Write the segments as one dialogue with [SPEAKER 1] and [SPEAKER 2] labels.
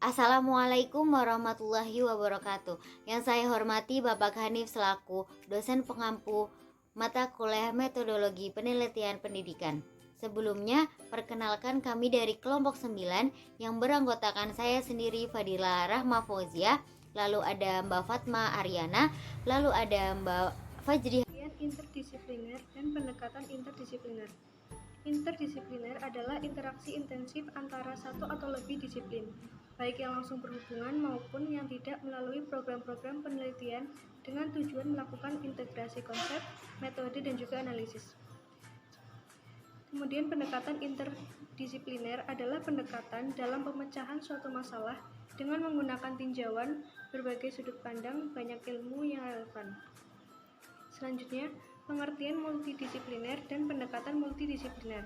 [SPEAKER 1] Assalamualaikum warahmatullahi wabarakatuh. Yang saya hormati Bapak Hanif selaku dosen pengampu mata kuliah metodologi penelitian pendidikan. Sebelumnya, perkenalkan kami dari kelompok 9 yang beranggotakan saya sendiri Fadila Rahma Fauzia, lalu ada Mbak Fatma Aryana, lalu ada Mbak Fajri.
[SPEAKER 2] Interdisipliner dan pendekatan interdisipliner. Interdisipliner adalah interaksi intensif antara satu atau lebih disiplin, baik yang langsung berhubungan maupun yang tidak, melalui program-program penelitian dengan tujuan melakukan integrasi konsep, metode, dan juga analisis. Kemudian pendekatan interdisipliner adalah pendekatan dalam pemecahan suatu masalah dengan menggunakan tinjauan berbagai sudut pandang, banyak ilmu yang relevan. Selanjutnya, pengertian multidisipliner dan pendekatan multidisipliner.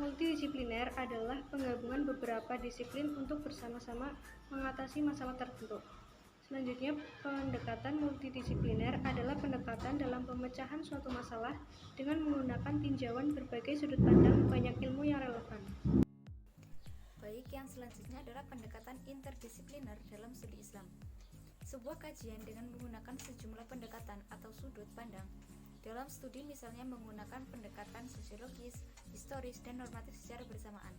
[SPEAKER 2] Multidisipliner adalah penggabungan beberapa disiplin untuk bersama-sama mengatasi masalah tertentu. Selanjutnya, pendekatan multidisipliner adalah pendekatan dalam pemecahan suatu masalah dengan menggunakan tinjauan berbagai sudut pandang, banyak ilmu yang relevan.
[SPEAKER 3] Baik, yang selanjutnya adalah pendekatan interdisipliner dalam studi Islam. Sebuah kajian dengan menggunakan sejumlah pendekatan atau sudut pandang dalam studi, misalnya menggunakan pendekatan sosiologis, historis, dan normatif secara bersamaan.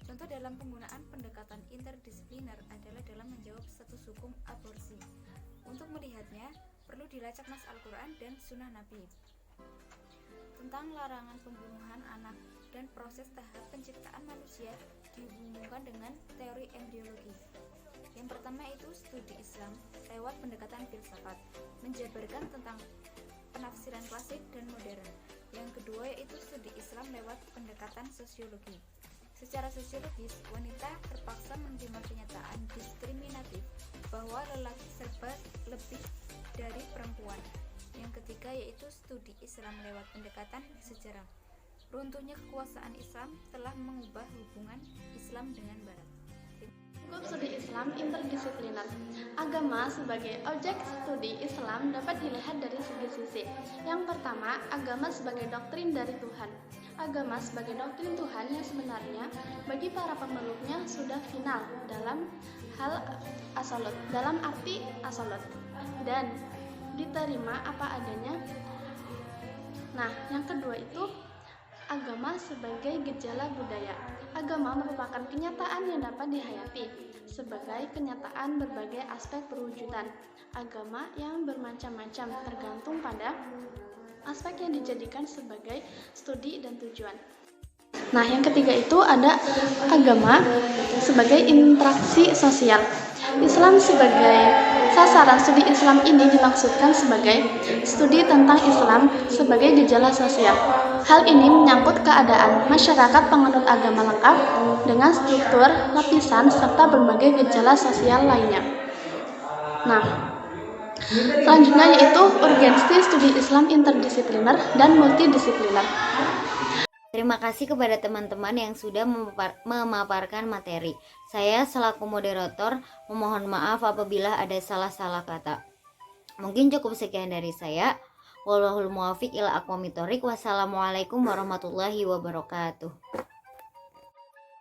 [SPEAKER 3] Contoh dalam penggunaan pendekatan interdisipliner adalah dalam menjawab status hukum aborsi. Untuk melihatnya, perlu dilacak nas Al-Quran dan Sunnah Nabi tentang larangan pembunuhan anak dan proses tahap penciptaan manusia dihubungkan dengan teori embriologi. Yang pertama itu studi Islam lewat pendekatan filsafat, menjabarkan tentang penafsiran klasik dan modern. Yang kedua yaitu studi Islam lewat pendekatan sosiologi. Secara sosiologis, wanita terpaksa menerima kenyataan diskriminatif bahwa lelaki serba lebih dari perempuan. Yang ketiga yaitu studi Islam lewat pendekatan sejarah. Runtuhnya kekuasaan Islam telah mengubah hubungan Islam dengan Barat.
[SPEAKER 4] Cukup studi Islam interdisipliner. Agama sebagai objek studi Islam dapat dilihat dari segi sisi. Yang pertama, agama sebagai doktrin dari Tuhan. Agama sebagai doktrin Tuhan yang sebenarnya bagi para pemeluknya sudah final dalam hal absolut, dalam arti absolut, dan diterima apa adanya. Nah, yang kedua itu agama sebagai gejala budaya. Agama merupakan kenyataan yang dapat dihayati sebagai kenyataan berbagai aspek perwujudan. Agama yang bermacam-macam tergantung pada aspek yang dijadikan sebagai studi dan tujuan. Nah, yang ketiga itu ada agama sebagai interaksi sosial. Islam sebagai sasaran studi Islam ini dimaksudkan sebagai studi tentang Islam sebagai gejala sosial. Hal ini menyangkut keadaan masyarakat penganut agama lengkap dengan struktur, lapisan, serta berbagai gejala sosial lainnya. Nah, selanjutnya yaitu urgensi studi Islam interdisipliner dan multidisipliner.
[SPEAKER 1] Terima kasih kepada teman-teman yang sudah memaparkan materi. Saya selaku moderator memohon maaf apabila ada salah-salah kata. Mungkin cukup sekian dari saya. Wallahul muwaffiq ila aqwamit thoriq. Wassalamualaikum warahmatullahi wabarakatuh.